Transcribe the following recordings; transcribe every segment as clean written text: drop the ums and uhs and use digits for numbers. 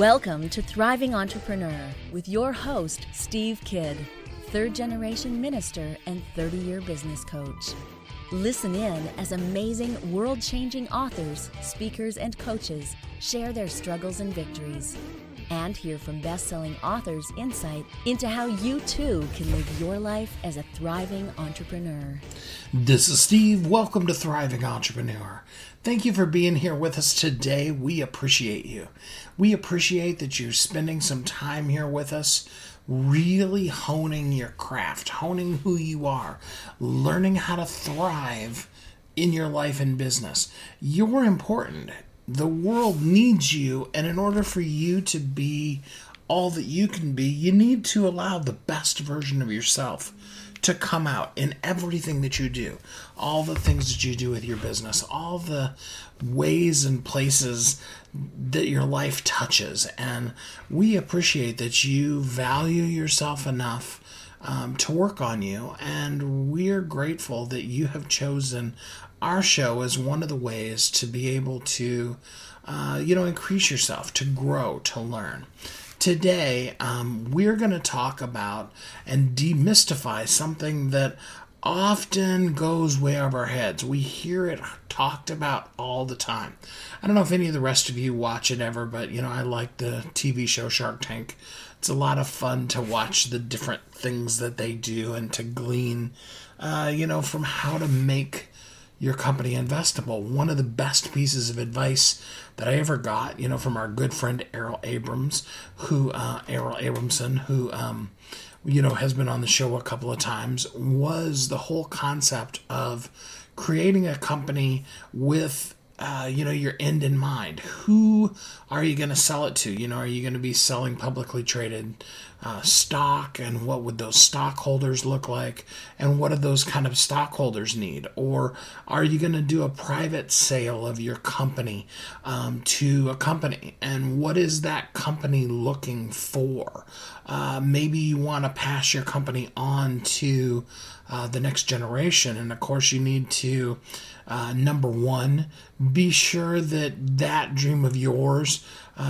Welcome to Thriving Entrepreneur with your host, Steve Kidd, third-generation minister and 30-year business coach. Listen in as amazing, world-changing authors, speakers, and coaches share their struggles and victories. And hear from best-selling authors' insight into how you too can live your life as a thriving entrepreneur. This is Steve. Welcome to Thriving Entrepreneur. Thank you for being here with us today. We appreciate you. We appreciate that you're spending some time here with us, really honing your craft, honing who you are, learning how to thrive in your life and business. You're important. The world needs you, and in order for you to be all that you can be, you need to allow the best version of yourself to come out in everything that you do, all the things that you do with your business, all the ways and places that your life touches. And we appreciate that you value yourself enough to work on you, and we're grateful that you have chosen our show as one of the ways to be able to, increase yourself, to grow, to learn. Today, we're going to talk about and demystify something that often goes way over our heads. We hear it talked about all the time. I don't know if any of the rest of you watch it ever, but, I like the TV show Shark Tank. It's a lot of fun to watch the different things that they do and to glean, from how to make your company investable. One of the best pieces of advice that I ever got, from our good friend Errol Abramson, who has been on the show a couple of times, was the whole concept of creating a company with your end in mind. Who are you going to sell it to? Are you going to be selling publicly traded stock, and what would those stockholders look like, and what do those kind of stockholders need? Or are you going to do a private sale of your company to a company, and what is that company looking for? Maybe you want to pass your company on to the next generation, and of course you need to number one, be sure that dream of yours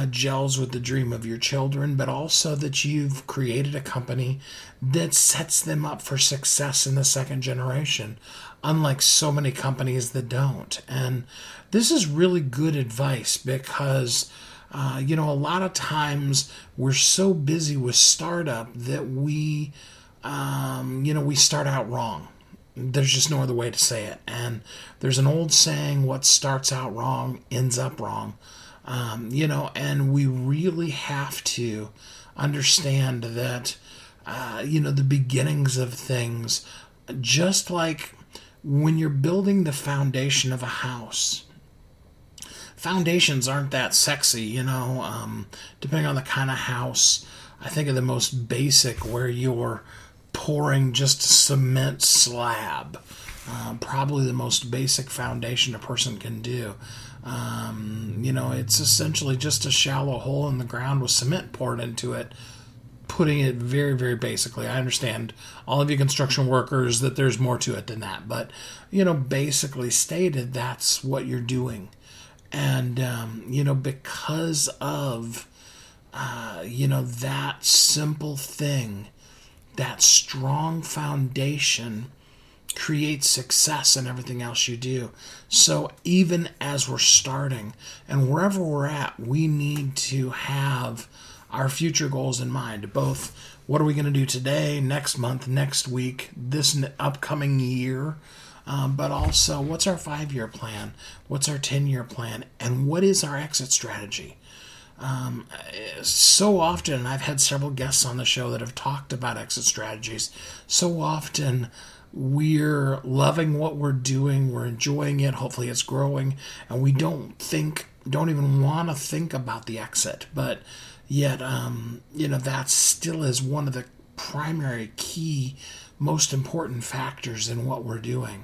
gels with the dream of your children, but also that you've created a company that sets them up for success in the second generation, unlike so many companies that don't. And this is really good advice because a lot of times we're so busy with startup that we start out wrong. There's just no other way to say it. And there's an old saying, what starts out wrong ends up wrong. And we really have to understand that, the beginnings of things, just like when you're building the foundation of a house, foundations aren't that sexy, depending on the kind of house. I think of the most basic, where you're pouring just a cement slab, probably the most basic foundation a person can do. It's essentially just a shallow hole in the ground with cement poured into it, putting it very, very basically. I understand, all of you construction workers, that there's more to it than that, but, basically stated, that's what you're doing. And, because of, that simple thing, that strong foundation creates success in everything else you do. So even as we're starting, and wherever we're at, we need to have our future goals in mind. Both, what are we going to do today, next month, next week, this upcoming year, but also, what's our 5-year plan? What's our 10-year plan? And what is our exit strategy? So often, I've had several guests on the show that have talked about exit strategies. So often, we're loving what we're doing, we're enjoying it, hopefully it's growing, and we don't even want to think about the exit. But yet, that still is one of the primary, key, most important factors in what we're doing.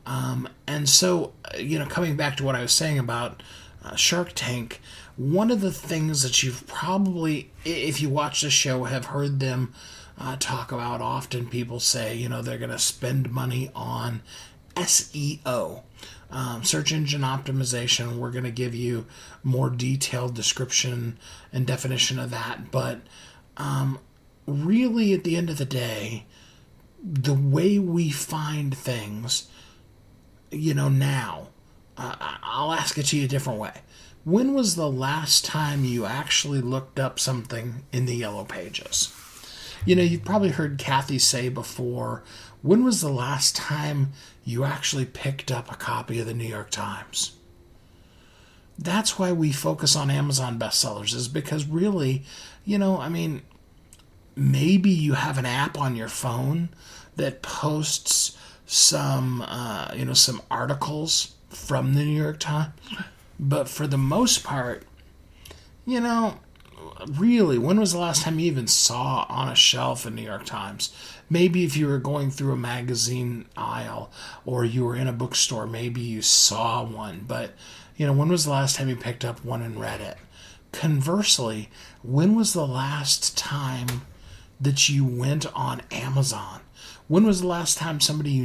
And so, coming back to what I was saying about Shark Tank, one of the things that you've probably, if you watch the show, have heard them talk about often, people say, they're going to spend money on SEO. Search engine optimization. We're going to give you more detailed description and definition of that. But really, at the end of the day, the way we find things, now, I'll ask it to you a different way. When was the last time you actually looked up something in the Yellow Pages? You've probably heard Kathy say before, when was the last time you actually picked up a copy of the New York Times? That's why we focus on Amazon bestsellers, is because really, maybe you have an app on your phone that posts some articles from the New York Times. But for the most part, really, when was the last time you even saw on a shelf a New York Times? Maybe if you were going through a magazine aisle or you were in a bookstore, maybe you saw one. But, when was the last time you picked up one and read it? Conversely, when was the last time that you went on Amazon? When was the last time somebody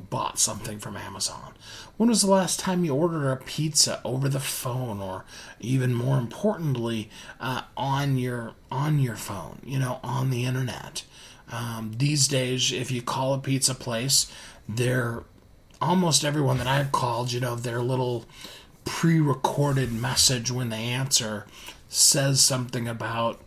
bought something from Amazon? When was the last time you ordered a pizza over the phone, or even more importantly, on your phone, on the internet? These days, if you call a pizza place, almost everyone that I've called, their little pre-recorded message when they answer says something about,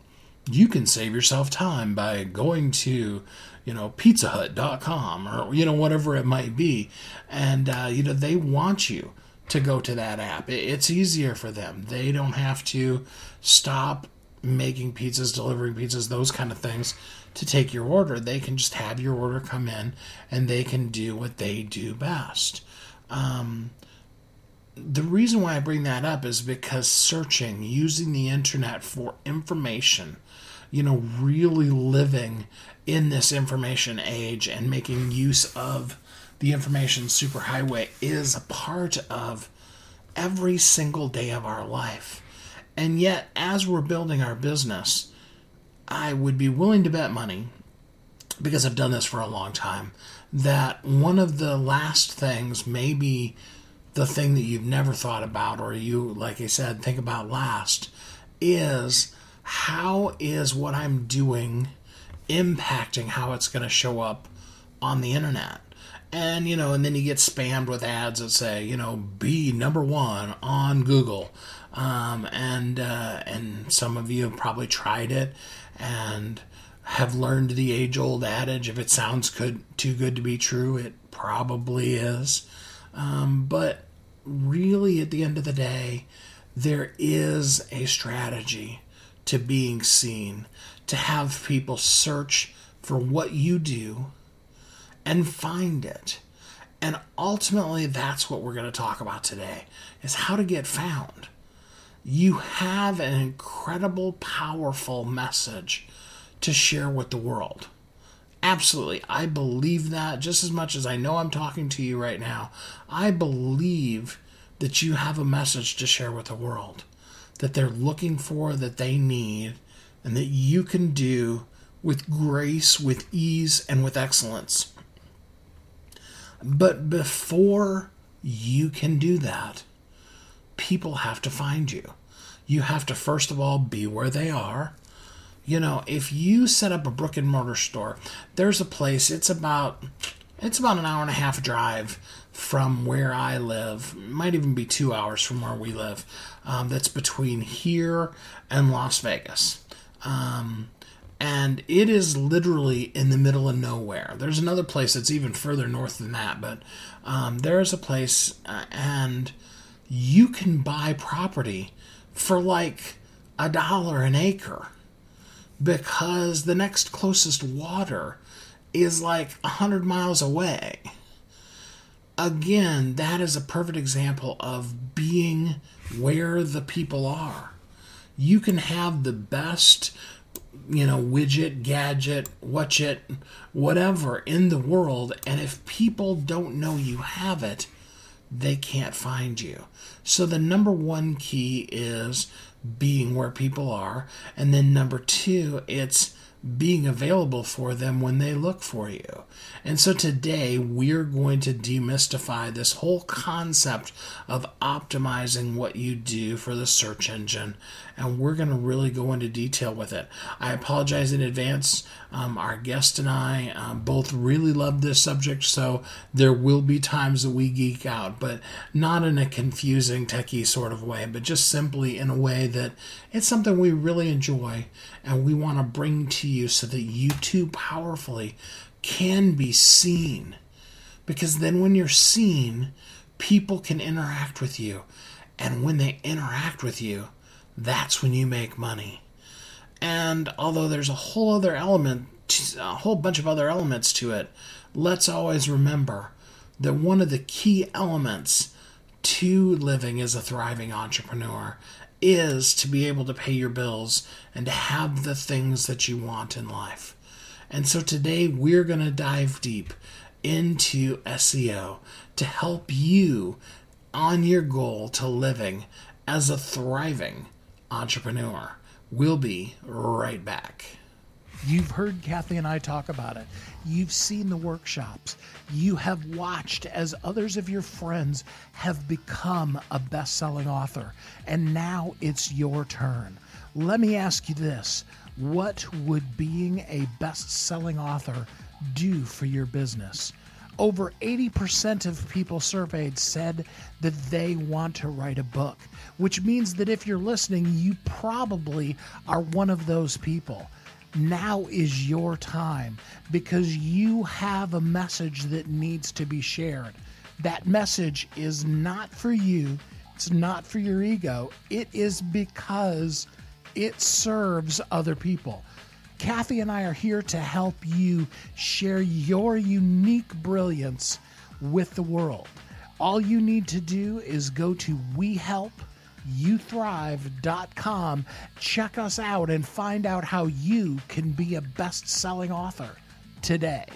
you can save yourself time by going to pizzahut.com or, whatever it might be. And, they want you to go to that app. It's easier for them. They don't have to stop making pizzas, delivering pizzas, those kind of things to take your order. They can just have your order come in and they can do what they do best. The reason why I bring that up is because searching, using the internet for information, really living in this information age and making use of the information superhighway is a part of every single day of our life. And yet, as we're building our business, I would be willing to bet money, because I've done this for a long time, that one of the last things, maybe the thing that you've never thought about, or you, like I said, think about last, is how is what I'm doing impacting how it's going to show up on the internet? And, and then you get spammed with ads that say, be number one on Google. And some of you have probably tried it and have learned the age-old adage, if it sounds too good to be true, it probably is. But really, at the end of the day, there is a strategy to being seen, to have people search for what you do and find it. And ultimately, that's what we're going to talk about today, is how to get found. You have an incredible, powerful message to share with the world. Absolutely. I believe that just as much as I know I'm talking to you right now. I believe that you have a message to share with the world that they're looking for, that they need, and that you can do with grace, with ease, and with excellence. But before you can do that, people have to find you. You have to, first of all, be where they are. If you set up a brick and mortar store, there's a place, it's about an hour and a half drive from where I live. It might even be 2 hours from where we live. That's between here and Las Vegas. And it is literally in the middle of nowhere. There's another place that's even further north than that, but there's a place, and you can buy property for like $1 an acre, because the next closest water is like 100 miles away. Again, that is a perfect example of being where the people are. You can have the best, widget, gadget, whatever in the world, and if people don't know you have it, they can't find you. So the number one key is being where people are, and then number two, it's being available for them when they look for you. And so today we're going to demystify this whole concept of optimizing what you do for the search engine, and we're going to really go into detail with it. I apologize in advance. Our guest and I both really love this subject, so there will be times that we geek out, but not in a confusing techie sort of way, but just simply in a way that it's something we really enjoy and we want to bring to you so that you too powerfully can be seen. Because then when you're seen, people can interact with you. And when they interact with you, that's when you make money. And although there's a whole bunch of other elements to it, let's always remember that one of the key elements to living as a thriving entrepreneur is to be able to pay your bills and to have the things that you want in life. And so today we're going to dive deep into SEO to help you on your goal to living as a thriving entrepreneur. We'll be right back. You've heard Kathy and I talk about it. You've seen the workshops. You have watched as others of your friends have become a best-selling author. And now it's your turn. Let me ask you this. What would being a best-selling author do for your business? Over 80% of people surveyed said that they want to write a book, which means that if you're listening, you probably are one of those people. Now is your time because you have a message that needs to be shared. That message is not for you. It's not for your ego. It is because it serves other people. Kathy and I are here to help you share your unique brilliance with the world. All you need to do is go to WeHelpYouThrive.com, check us out, and find out how you can be a best-selling author today.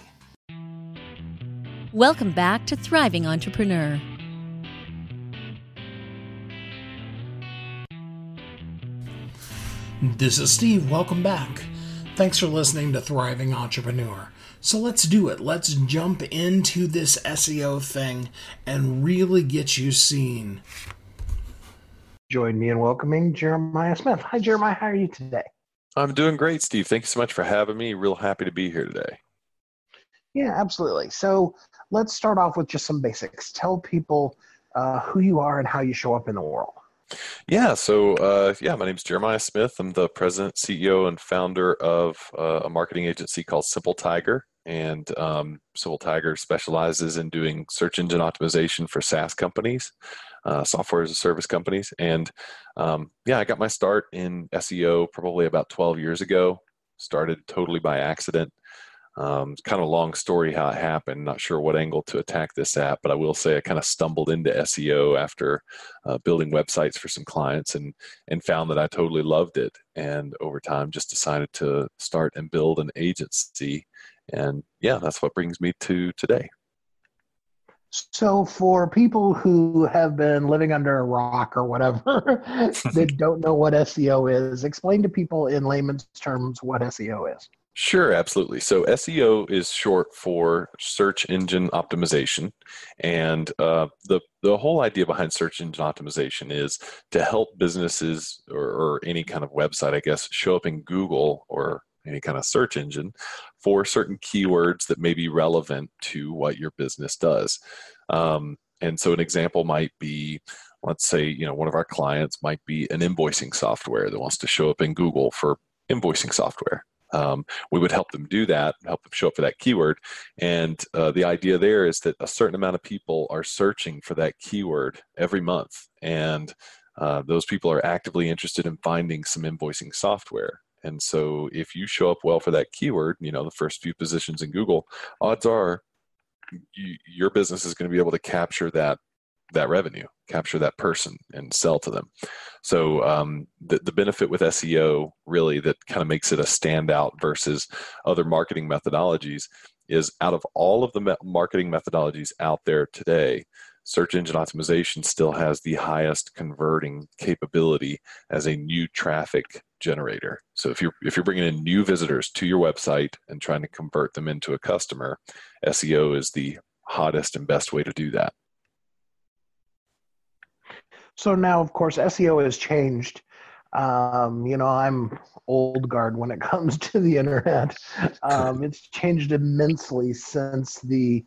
Welcome back to Thriving Entrepreneur. This is Steve. Welcome back. Thanks for listening to Thriving Entrepreneur. So let's do it. Let's jump into this SEO thing and really get you seen. Join me in welcoming Jeremiah Smith. Hi, Jeremiah. How are you today? I'm doing great, Steve. Thank you so much for having me. Real happy to be here today. Yeah, absolutely. So let's start off with just some basics. Tell people who you are and how you show up in the world. Yeah, so my name's Jeremiah Smith. I'm the president, CEO, and founder of a marketing agency called Simple Tiger. And Simple Tiger specializes in doing search engine optimization for SaaS companies, software as a service companies. And I got my start in SEO probably about 12 years ago. Started totally by accident. It's kind of a long story how it happened. Not sure what angle to attack this at, but I will say I kind of stumbled into SEO after building websites for some clients and found that I totally loved it. And over time, just decided to start and build an agency. And yeah, that's what brings me to today. So for people who have been living under a rock or whatever that don't know what SEO is, explain to people in layman's terms what SEO is. Sure, absolutely. So SEO is short for search engine optimization. And the whole idea behind search engine optimization is to help businesses or any kind of website, I guess, show up in Google or any kind of search engine for certain keywords that may be relevant to what your business does. And so an example might be, let's say, one of our clients might be an invoicing software that wants to show up in Google for invoicing software. We would help them do that, help them show up for that keyword. And the idea there is that a certain amount of people are searching for that keyword every month. And those people are actively interested in finding some invoicing software. And so if you show up well for that keyword, the first few positions in Google, odds are your business is going to be able to capture that revenue, capture that person and sell to them. So the benefit with SEO really that kind of makes it a standout versus other marketing methodologies is out of all of the marketing methodologies out there today, search engine optimization still has the highest converting capability as a new traffic generator. So if you're bringing in new visitors to your website and trying to convert them into a customer, SEO is the hottest and best way to do that. So now, of course, SEO has changed. I'm old guard when it comes to the internet. It's changed immensely since the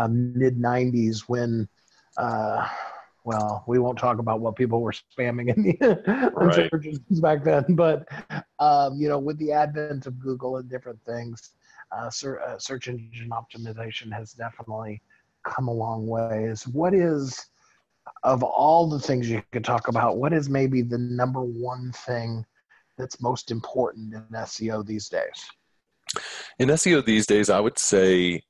mid 90s when, we won't talk about what people were spamming in the Right. search engines back then, but, with the advent of Google and different things, search engine optimization has definitely come a long ways. What is, of all the things you could talk about, what is maybe the number one thing that's most important in SEO these days? In SEO these days, I would say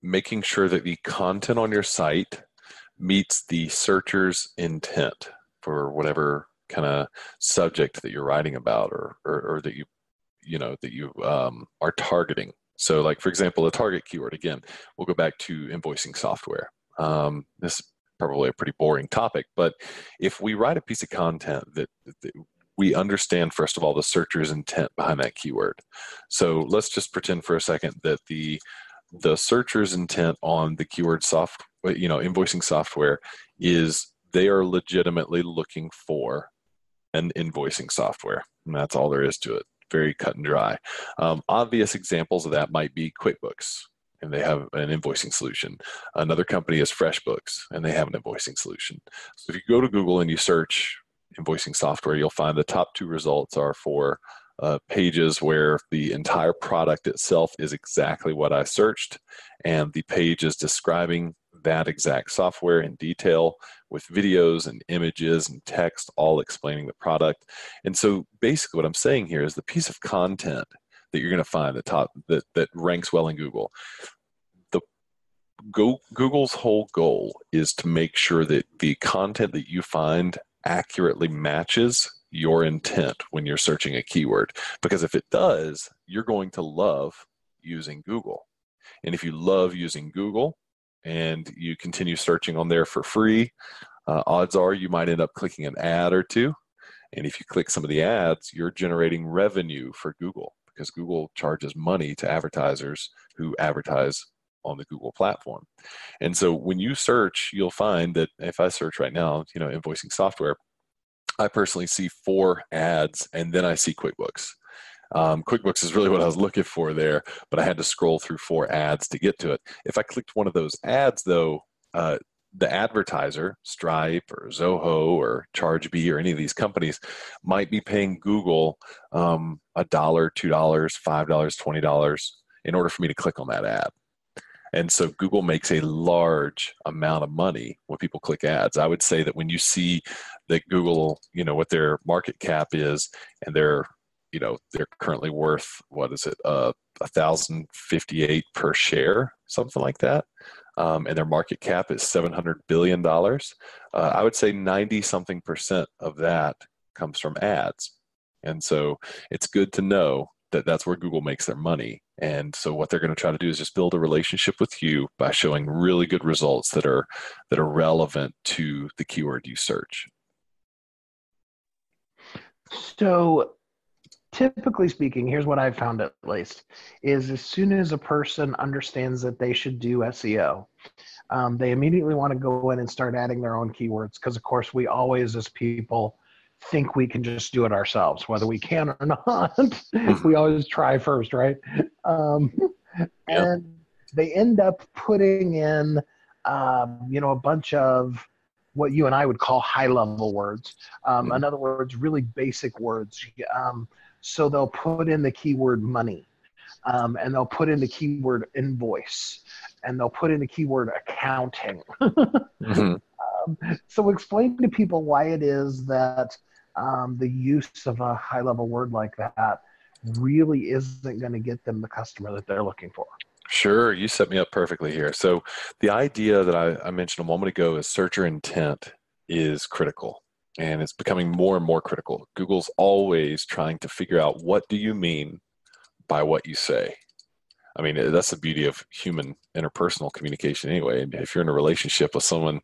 making sure that the content on your site meets the searcher's intent for whatever kind of subject that you're writing about or that you are targeting. So like, for example, a target keyword, again, we'll go back to invoicing software. This is probably a pretty boring topic, but if we write a piece of content that we understand, first of all, the searcher's intent behind that keyword. So let's just pretend for a second that the searcher's intent on the keyword invoicing software is they are legitimately looking for an invoicing software. And that's all there is to it. Very cut and dry. Obvious examples of that might be QuickBooks, and they have an invoicing solution. Another company is FreshBooks, and they have an invoicing solution. So if you go to Google and you search invoicing software, you'll find the top two results are for pages where the entire product itself is exactly what I searched, and the page is describing that exact software in detail with videos and images and text all explaining the product. And so basically what I'm saying here is the piece of content that you're going to find that ranks well in Google. Google's whole goal is to make sure that the content that you find accurately matches your intent when you're searching a keyword. Because if it does, you're going to love using Google. And if you love using Google and you continue searching on there for free, odds are you might end up clicking an ad or two. And if you click some of the ads, you're generating revenue for Google because Google charges money to advertisers who advertise on the Google platform. And so when you search, you'll find that if I search right now, invoicing software, I personally see 4 ads and then I see QuickBooks. QuickBooks is really what I was looking for there, but I had to scroll through 4 ads to get to it. If I clicked one of those ads though, the advertiser, Stripe or Zoho or ChargeBee or any of these companies might be paying Google $1, $2, $5, $20 in order for me to click on that ad. And so Google makes a large amount of money when people click ads. I would say that when you see that Google, what their market cap is, and they're currently worth, what is it, $1,058 per share, something like that. And their market cap is $700 billion. I would say 90-something% of that comes from ads. And so it's good to know that that's where Google makes their money. And so what they're going to try to do is just build a relationship with you by showing really good results that are relevant to the keyword you search. So typically speaking, here's what I've found at least, is as soon as a person understands that they should do SEO, they immediately want to go in and start adding their own keywords because, of course, we always as people think we can just do it ourselves, whether we can or not. We always try first, right? And they end up putting in, a bunch of what you and I would call high-level words. In other words, really basic words. So they'll put in the keyword money, and they'll put in the keyword invoice, and they'll put in the keyword accounting. So explain to people why it is that the use of a high-level word like that really isn't going to get them the customer that they're looking for. Sure, you set me up perfectly here. So the idea that I mentioned a moment ago is searcher intent is critical, and it's becoming more and more critical. Google's always trying to figure out, what do you mean by what you say? I mean, that's the beauty of human interpersonal communication anyway. And if you're in a relationship with someone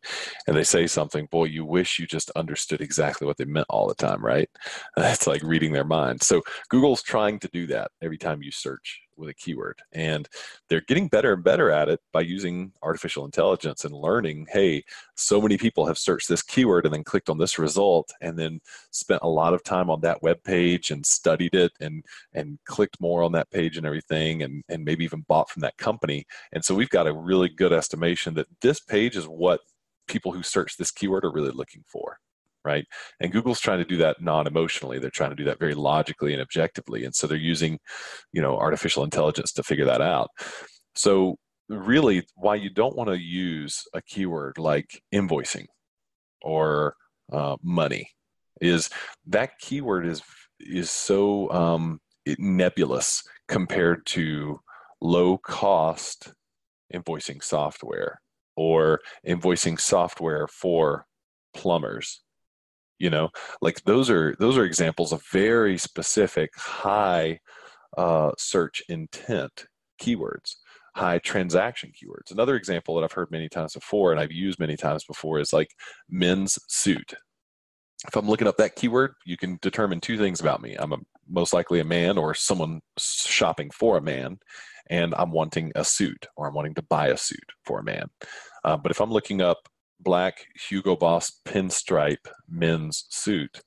and they say something, boy, you wish you just understood exactly what they meant all the time, right? It's like reading their mind. So Google's trying to do that every time you search with a keyword. And they're getting better and better at it by using artificial intelligence and learning, hey, so many people have searched this keyword and then clicked on this result and then spent a lot of time on that web page and studied it and clicked more on that page and everything, and maybe even bought from that company. And so we've got a really good estimation that this page is what people who search this keyword are really looking for. Right? And Google's trying to do that non-emotionally. They're trying to do that very logically and objectively. And so they're using, artificial intelligence to figure that out. So really, why you don't want to use a keyword like invoicing or money is that keyword is so nebulous compared to low-cost invoicing software or invoicing software for plumbers. Like those are examples of very specific high search intent keywords, high transaction keywords. Another example that I've heard many times before and I've used many times before is like men's suit. If I'm looking up that keyword, you can determine two things about me. I'm most likely a man or someone shopping for a man, and I'm wanting a suit or I'm wanting to buy a suit for a man. But if I'm looking up black Hugo Boss pinstripe men's suit,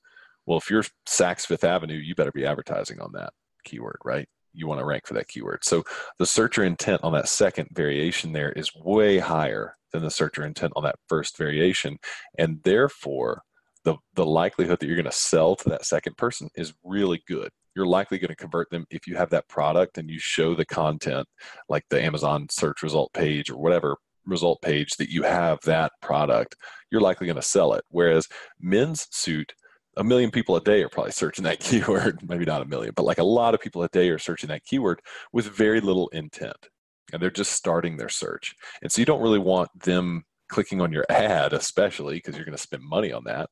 well, if you're Saks Fifth Avenue, you better be advertising on that keyword, right? You want to rank for that keyword. So the searcher intent on that second variation there is way higher than the searcher intent on that first variation. And therefore, the likelihood that you're going to sell to that second person is really good. You're likely going to convert them if you have that product and you show the content, like the Amazon search result page or whatever result page that you have that product, you're likely going to sell it. Whereas men's suit, 1 million people a day are probably searching that keyword. Maybe not 1 million, but like a lot of people a day are searching that keyword with very little intent. And they're just starting their search. And so you don't really want them clicking on your ad, especially because you're going to spend money on that.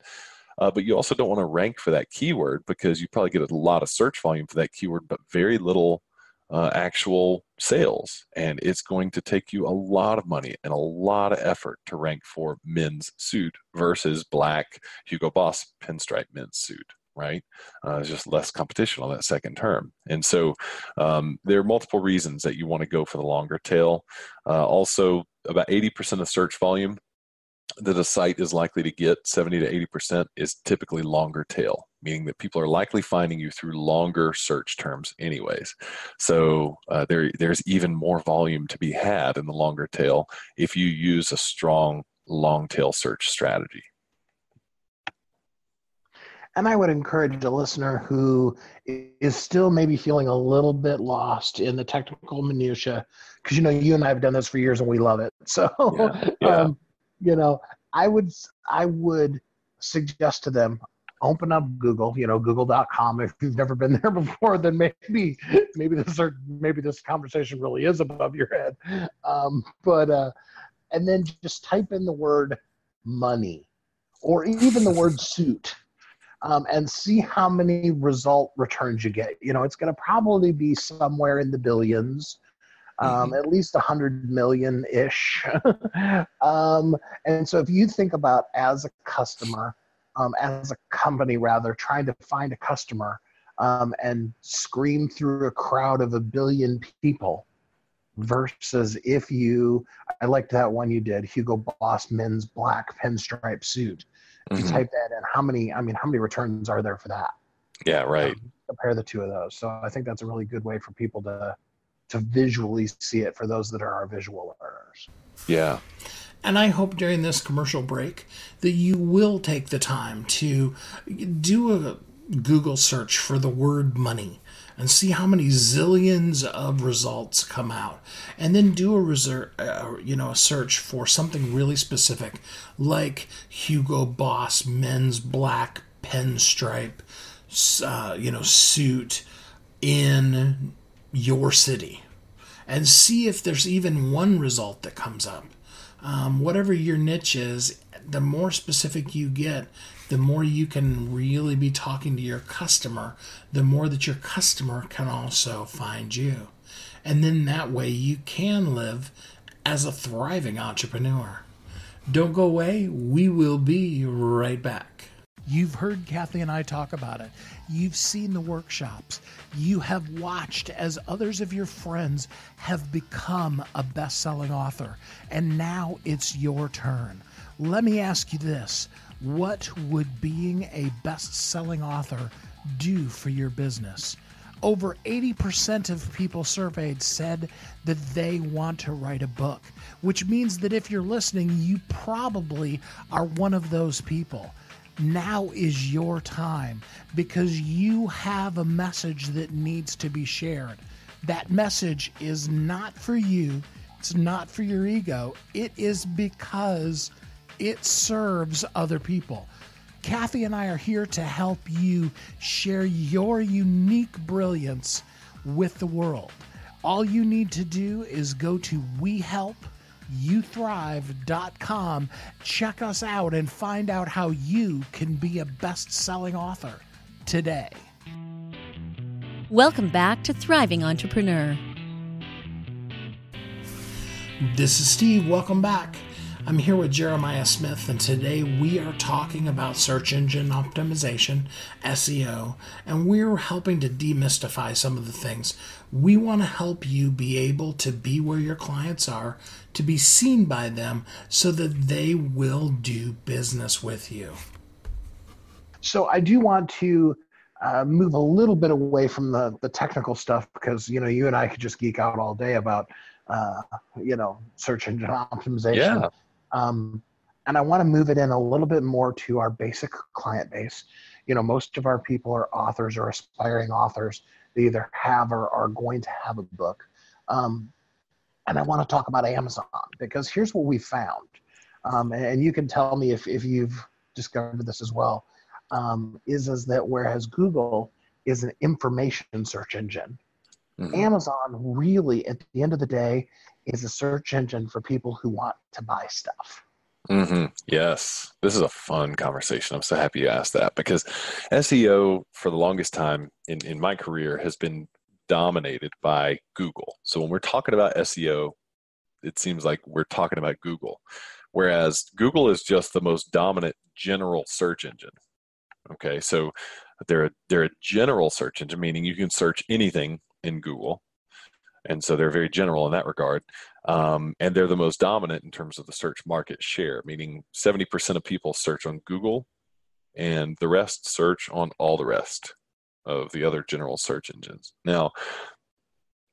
But you also don't want to rank for that keyword because you probably get a lot of search volume for that keyword, but very little actual sales. And it's going to take you a lot of money and a lot of effort to rank for men's suit versus black Hugo Boss pinstripe men's suit, right? There's just less competition on that second term. And so there are multiple reasons that you want to go for the longer tail. Also, about 80% of search volume that a site is likely to get, 70 to 80%, is typically longer tail, meaning that people are likely finding you through longer search terms anyways. So there's even more volume to be had in the longer tail if you use a strong long tail search strategy. And I would encourage a listener who is still maybe feeling a little bit lost in the technical minutia, because you and I have done this for years and we love it. So, Yeah. I would suggest to them, open up Google, google.com. If you've never been there before, then maybe this conversation really is above your head. And then just type in the word money or even the word suit. And see how many result returns you get. It's going to probably be somewhere in the billions, at least 100 million-ish. And so if you think about as a customer, as a company rather, trying to find a customer and scream through a crowd of 1 billion people versus I liked that one you did, Hugo Boss men's black pinstripe suit. If you type that in, how many returns are there for that? Yeah, right. Compare the two of those. So I think that's a really good way for people to visually see it for those that are our visual learners. Yeah. And I hope during this commercial break that you will take the time to do a Google search for the word money and see how many zillions of results come out, and then do a search for something really specific, like Hugo Boss men's black pinstripe, suit in your city, and see if there's even one result that comes up. Whatever your niche is, the more specific you get, the more you can really be talking to your customer, the more that your customer can also find you. And then that way you can live as a thriving entrepreneur. Don't go away. We will be right back. You've heard Kathy and I talk about it. You've seen the workshops. You have watched as others of your friends have become a best-selling author. And now it's your turn. Let me ask you this. What would being a best-selling author do for your business? Over 80% of people surveyed said that they want to write a book, which means that if you're listening, you probably are one of those people. Now is your time because you have a message that needs to be shared. That message is not for you. It's not for your ego. It is because it serves other people. Kathy and I are here to help you share your unique brilliance with the world. All you need to do is go to WeHelpYouThrive.com, check us out, and find out how you can be a best-selling author today. Welcome back to Thriving Entrepreneur. This is Steve. Welcome back. I'm here with Jeremiah Smith, and today we are talking about search engine optimization, SEO, and we're helping to demystify some of the things. We want to help you be able to be where your clients are, to be seen by them, so that they will do business with you. So I do want to move a little bit away from the technical stuff because, you and I could just geek out all day about, search engine optimization. Yeah. And I want to move it in a little bit more to our basic client base. Most of our people are authors or aspiring authors. They either have or are going to have a book. And I want to talk about Amazon because here's what we found. And you can tell me if you've discovered this as well, is that whereas Google is an information search engine, Amazon really, at the end of the day, is a search engine for people who want to buy stuff. Yes. This is a fun conversation. I'm so happy you asked that because SEO for the longest time in my career has been dominated by Google. So when we're talking about SEO, it seems like we're talking about Google, whereas Google is just the most dominant general search engine. Okay. So they're a general search engine, meaning you can search anything in Google. And so they're very general in that regard. And they're the most dominant in terms of the search market share, meaning 70% of people search on Google and the rest search on all the rest of the other general search engines. Now,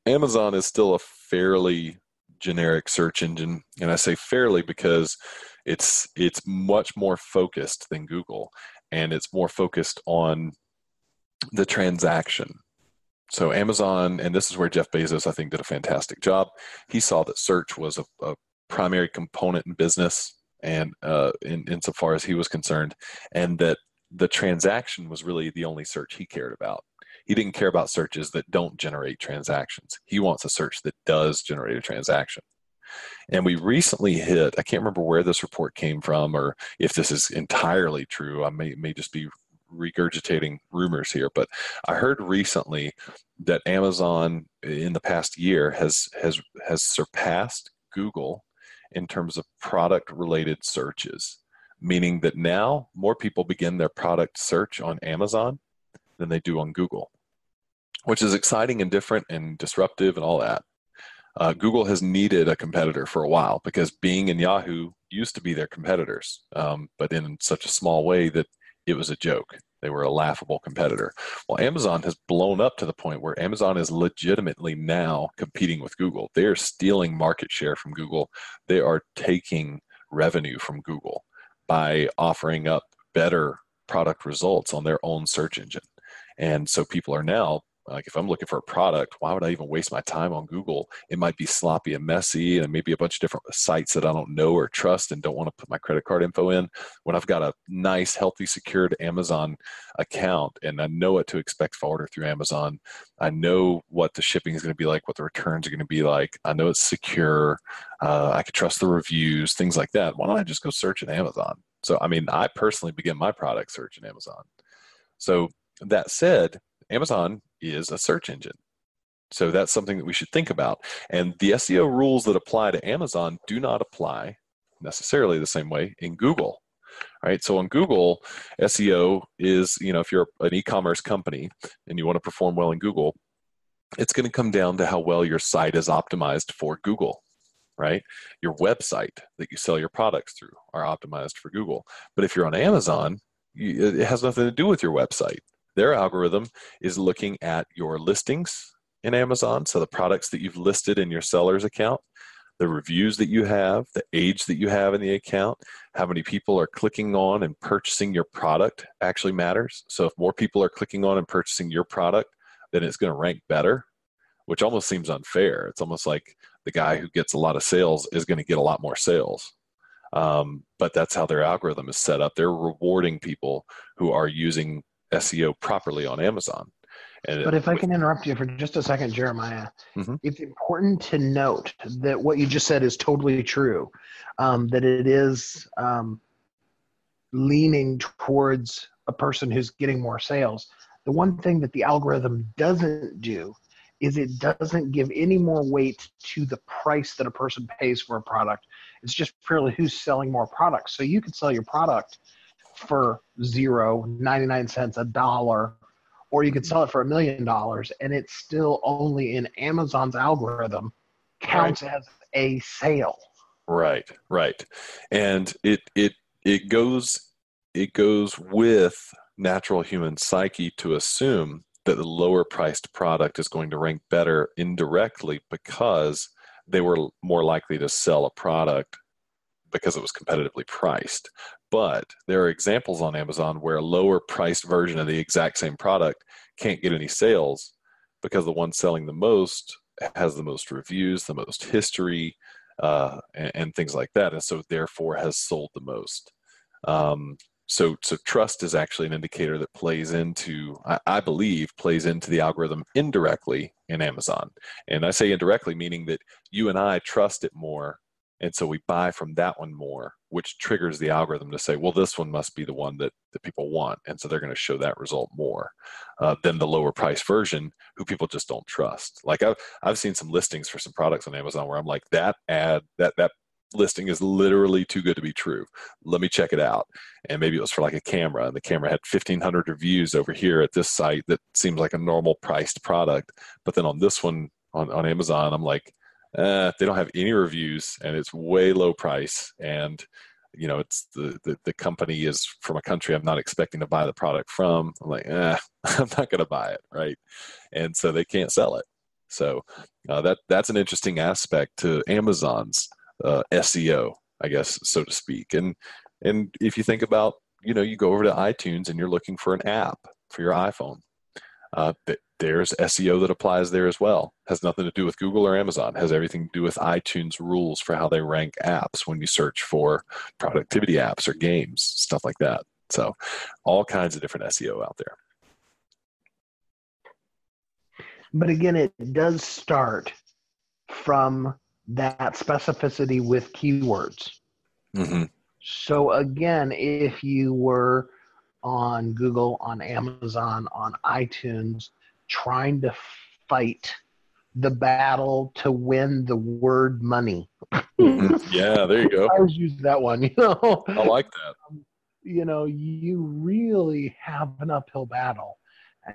Amazon is still a fairly generic search engine. And I say fairly because it's much more focused than Google, and it's more focused on the transaction. So Amazon, and this is where Jeff Bezos, I think, did a fantastic job. He saw that search was a primary component in business, and insofar as he was concerned, and that the transaction was really the only search he cared about. He didn't care about searches that don't generate transactions. He wants a search that does generate a transaction. And we recently hit, I can't remember where this report came from or if this is entirely true. I may just be regurgitating rumors here, but I heard recently that Amazon in the past year has surpassed Google in terms of product related searches, meaning that now more people begin their product search on Amazon than they do on Google, which is exciting and different and disruptive and all that. Google has needed a competitor for a while because Bing and Yahoo used to be their competitors, but in such a small way that it was a joke. They were a laughable competitor. Well, Amazon has blown up to the point where Amazon is legitimately now competing with Google. They are stealing market share from Google. They are taking revenue from Google by offering up better product results on their own search engine. And so people are now, like, if I'm looking for a product, why would I even waste my time on Google? It might be sloppy and messy and maybe a bunch of different sites that I don't know or trust and don't want to put my credit card info in. When I've got a nice, healthy, secured Amazon account and I know what to expect if I order through Amazon, I know what the shipping is going to be like, what the returns are going to be like. I know it's secure. I can trust the reviews, things like that. Why don't I just go search at Amazon? So, I mean, I personally begin my product search in Amazon. So that said, Amazon is a search engine. So that's something that we should think about. And the SEO rules that apply to Amazon do not apply necessarily the same way in Google. Right. So on Google, SEO is, if you're an e-commerce company and you want to perform well in Google, it's going to come down to how well your site is optimized for Google, right? Your website that you sell your products through are optimized for Google. But if you're on Amazon, it has nothing to do with your website. Their algorithm is looking at your listings in Amazon, so the products that you've listed in your seller's account, the reviews that you have, the age that you have in the account, how many people are clicking on and purchasing your product actually matters. So if more people are clicking on and purchasing your product, then it's going to rank better, which almost seems unfair. It's almost like the guy who gets a lot of sales is going to get a lot more sales. But that's how their algorithm is set up. They're rewarding people who are using SEO properly on Amazon. But if I can interrupt you for just a second, Jeremiah, Mhm. it's important to note that what you just said is totally true, that it is leaning towards a person who's getting more sales. The one thing that the algorithm doesn't do is it doesn't give any more weight to the price that a person pays for a product. It's just purely who's selling more products. So you could sell your product for 99 cents, $1, or you could sell it for $1 million, and it's still only in Amazon's algorithm counts as a sale. Right. And it goes with natural human psyche to assume that the lower priced product is going to rank better indirectly because they were more likely to sell a product because it was competitively priced. But there are examples on Amazon where a lower priced version of the exact same product can't get any sales because the one selling the most has the most reviews, the most history, and things like that. And so therefore has sold the most. So trust is actually an indicator that plays into, I believe, plays into the algorithm indirectly in Amazon. And I say indirectly, meaning that you and I trust it more. And so we buy from that one more, which triggers the algorithm to say, well, this one must be the one that people want. And so they're going to show that result more than the lower price version who people just don't trust. Like I've seen some listings for some products on Amazon where I'm like, that ad, that listing is literally too good to be true. Let me check it out. And maybe it was for like a camera, and the camera had 1,500 reviews over here at this site that seems like a normal priced product. But then on this one on Amazon, I'm like, they don't have any reviews, and it's way low price. And it's the company is from a country I'm not expecting to buy the product from. I'm like, I'm not going to buy it, right? And so they can't sell it. So that's an interesting aspect to Amazon's SEO, I guess, so to speak. And if you think about, you go over to iTunes and you're looking for an app for your iPhone. There's SEO that applies there as well. Has nothing to do with Google or Amazon. Has everything to do with iTunes rules for how they rank apps when you search for productivity apps or games, stuff like that. So all kinds of different SEO out there. But again, it does start from that specificity with keywords. Mm-hmm. So again, if you were on Google, on Amazon, on iTunes, trying to fight the battle to win the word money. Mm-hmm. Yeah, there you go. I always use that one, I like that. You really have an uphill battle,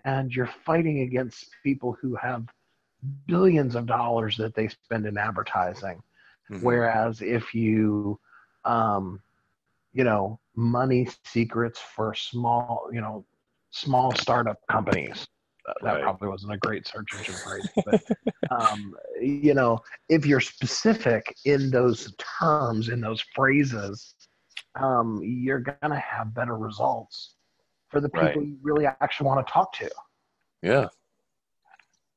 and you're fighting against people who have billions of dollars that they spend in advertising. Mm-hmm. Whereas if you, money secrets for small startup companies. That probably wasn't a great search engine phrase, but if you're specific in those terms, in those phrases, you're gonna have better results for the people you really actually want to talk to.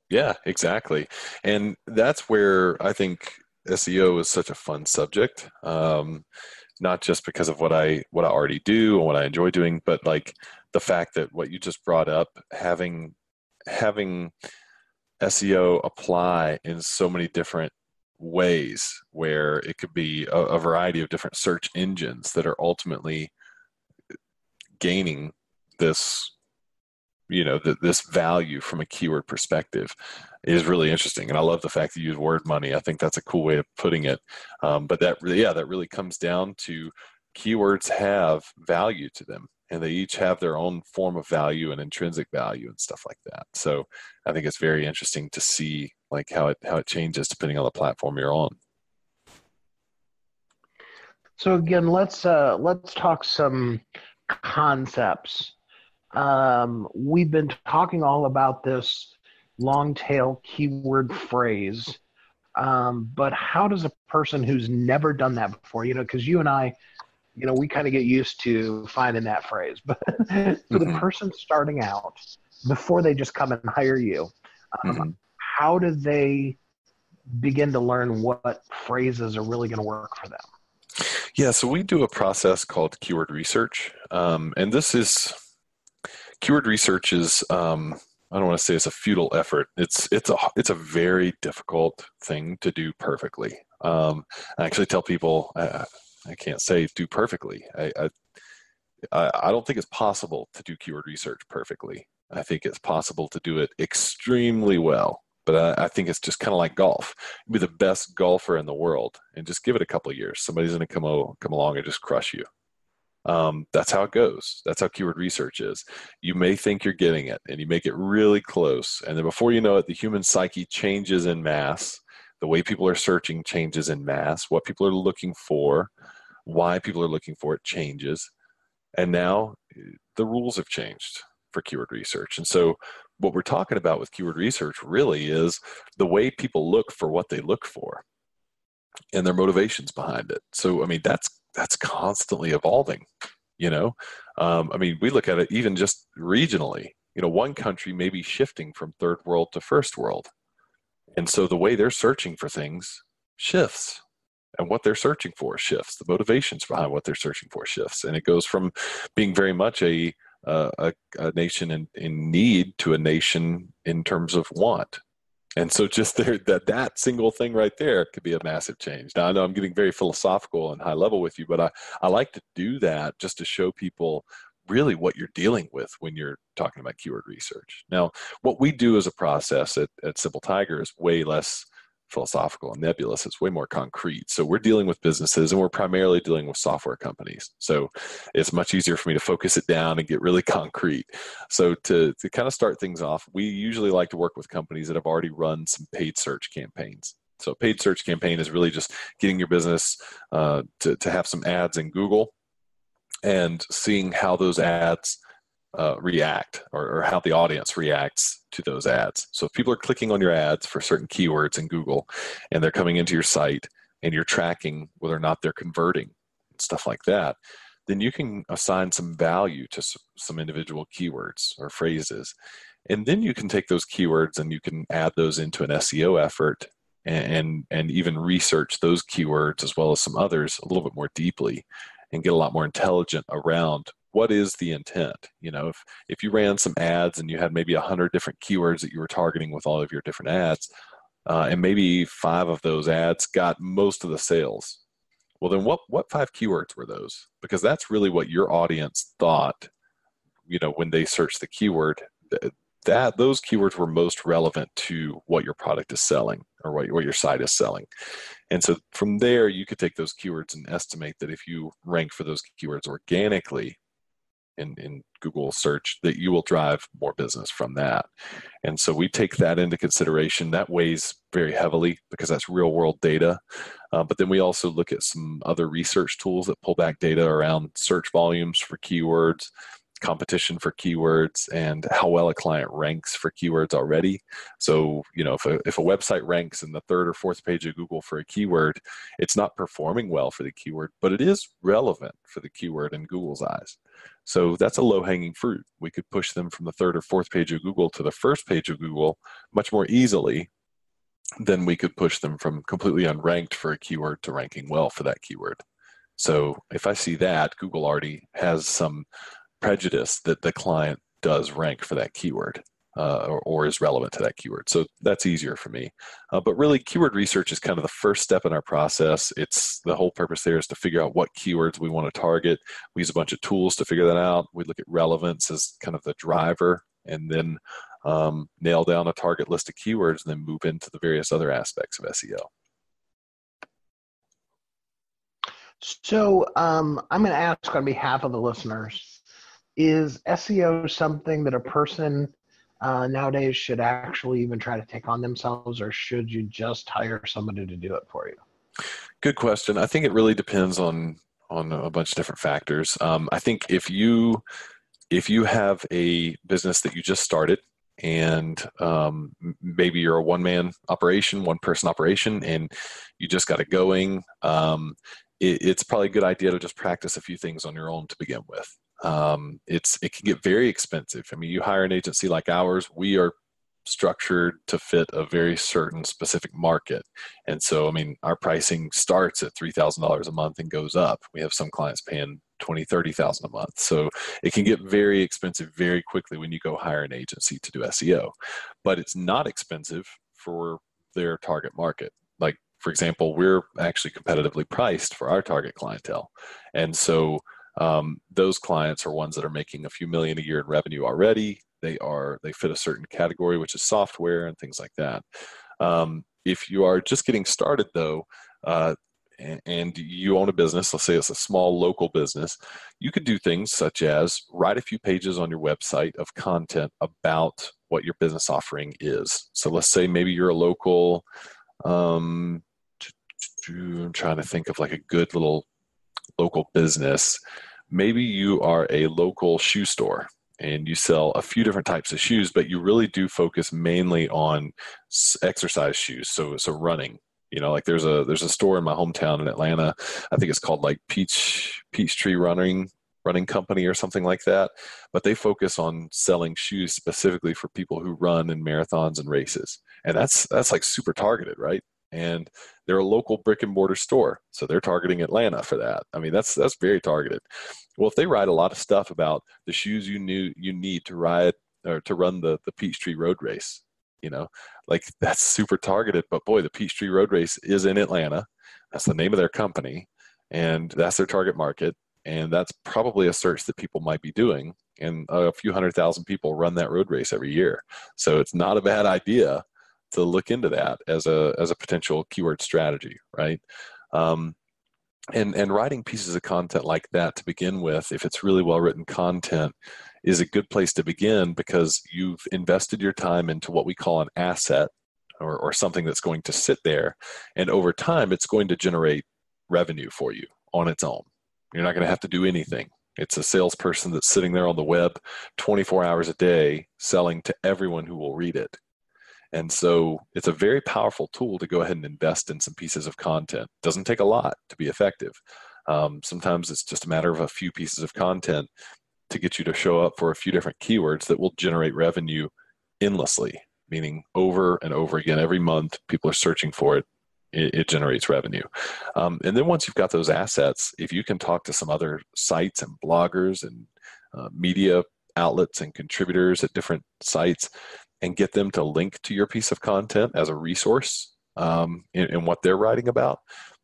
Yeah, exactly. And that's where I think SEO is such a fun subject. Not just because of what I already do and what I enjoy doing, but like the fact that what you just brought up, having SEO apply in so many different ways, where it could be a variety of different search engines that are ultimately gaining this, this value from a keyword perspective. is really interesting. And I love the fact that you use word money. I think that's a cool way of putting it. But that really comes down to keywords have value to them, and they each have their own form of value and intrinsic value and stuff like that. So I think it's very interesting to see like how it changes depending on the platform you're on. So again, let's talk some concepts. We've been talking all about this long tail keyword phrase, but how does a person who's never done that before, because you and I, we kind of get used to finding that phrase, but for the person starting out, before they just come and hire you, how do they begin to learn what phrases are really going to work for them? Yeah, so we do a process called keyword research, and this is keyword research is I don't want to say it's a futile effort. It's a very difficult thing to do perfectly. I actually tell people I can't say do perfectly. I don't think it's possible to do keyword research perfectly. I think it's possible to do it extremely well. But I think it's just kind of like golf. Be the best golfer in the world, and just give it a couple of years. Somebody's going to come along and just crush you. That's how it goes. That's how keyword research is. You may think you're getting it, and you make it really close, and then before you know it, the human psyche changes in mass. The way people are searching changes in mass. What people are looking for, why people are looking for it changes, and now the rules have changed for keyword research. And so what we're talking about with keyword research really is the way people look for what they look for and their motivations behind it. So, I mean, that's constantly evolving, we look at it even just regionally. One country may be shifting from third world to first world. And so the way they're searching for things shifts, and what they're searching for shifts. The motivations behind what they're searching for shifts. And it goes from being very much a nation in need to a nation in terms of want. And so just that single thing right there could be a massive change. Now, I know I'm getting very philosophical and high level with you, but I like to do that just to show people really what you're dealing with when you're talking about keyword research. Now, what we do as a process at Simple Tiger is way less philosophical and nebulous. It's way more concrete. So we're dealing with businesses, and we're primarily dealing with software companies. So it's much easier for me to focus it down and get really concrete. So to kind of start things off, we usually like to work with companies that have already run some paid search campaigns. So a paid search campaign is really just getting your business to have some ads in Google and seeing how those ads react, or how the audience reacts to those ads. So if people are clicking on your ads for certain keywords in Google, and they're coming into your site, and you're tracking whether or not they're converting, stuff like that, then you can assign some value to some individual keywords or phrases. And then you can take those keywords and you can add those into an SEO effort, and even research those keywords as well as some others a little bit more deeply, and get a lot more intelligent around what is the intent. If you ran some ads and you had maybe 100 different keywords that you were targeting with all of your different ads, and maybe 5 of those ads got most of the sales, well, then what 5 keywords were those? Because that's really what your audience thought, when they searched the keyword, that those keywords were most relevant to what your product is selling, or what your site is selling. And so from there, you could take those keywords and estimate that if you rank for those keywords organically in Google search, that you will drive more business from that. And so we take that into consideration. That weighs very heavily because that's real world data. But then we also look at some other research tools that pull back data around search volumes for keywords, competition for keywords, and how well a client ranks for keywords already. So, if a website ranks in the 3rd or 4th page of Google for a keyword, it's not performing well for the keyword, but it is relevant for the keyword in Google's eyes. So that's a low-hanging fruit. We could push them from the 3rd or 4th page of Google to the 1st page of Google much more easily than we could push them from completely unranked for a keyword to ranking well for that keyword. So if I see that, Google already has some prejudice that the client does rank for that keyword, or is relevant to that keyword. So that's easier for me. But really, keyword research is kind of the first step in our process. It's the whole purpose there is to figure out what keywords we want to target. We use a bunch of tools to figure that out. We look at relevance as kind of the driver, and then nail down a target list of keywords, and then move into the various other aspects of SEO. So I'm going to ask on behalf of the listeners, is SEO something that a person nowadays should actually even try to take on themselves, or should you just hire somebody to do it for you? Good question. I think it really depends on a bunch of different factors. I think if you have a business that you just started, and maybe you're a one-person operation, and you just got it going, it's probably a good idea to just practice a few things on your own to begin with. It can get very expensive. I mean, you hire an agency like ours, we are structured to fit a very certain specific market. And so, I mean, our pricing starts at $3,000 a month and goes up. We have some clients paying $20,000, $30,000 a month. So it can get very expensive very quickly when you go hire an agency to do SEO. But it's not expensive for their target market. Like, for example, we're actually competitively priced for our target clientele. And so those clients are ones that are making a few million a year in revenue already. They fit a certain category, which is software and things like that. If you are just getting started, though, and you own a business, let's say it's a small local business, you could do things such as write a few pages on your website of content about what your business offering is. So let's say maybe you're a local, I'm trying to think of like a good little local business. Maybe you are a local shoe store and you sell a few different types of shoes, but you really do focus mainly on exercise shoes. So running, like there's a store in my hometown in Atlanta. I think it's called like Peachtree Running Company or something like that. But they focus on selling shoes specifically for people who run in marathons and races. And that's like super targeted, right? And they're a local brick and mortar store, so they're targeting Atlanta for that. I mean, that's very targeted. Well, if they write a lot of stuff about the shoes you need to ride or to run the Peachtree Road Race, like that's super targeted. But boy, the Peachtree Road Race is in Atlanta. That's the name of their company, and that's their target market. And that's probably a search that people might be doing. And a few 100,000 people run that road race every year, so it's not a bad idea to look into that as a potential keyword strategy, right? And writing pieces of content like that to begin with, if it's really well-written content, is a good place to begin because you've invested your time into what we call an asset or something that's going to sit there. And over time, it's going to generate revenue for you on its own. You're not going to have to do anything. It's a salesperson that's sitting there on the web 24 hours a day selling to everyone who will read it. And so it's a very powerful tool to go ahead and invest in some pieces of content. It doesn't take a lot to be effective. Sometimes it's just a matter of a few pieces of content to get you to show up for a few different keywords that will generate revenue endlessly, meaning over and over again. Every month people are searching for it. It generates revenue. And then once you've got those assets, if you can talk to some other sites and bloggers and media outlets and contributors at different sites and get them to link to your piece of content as a resource in what they're writing about,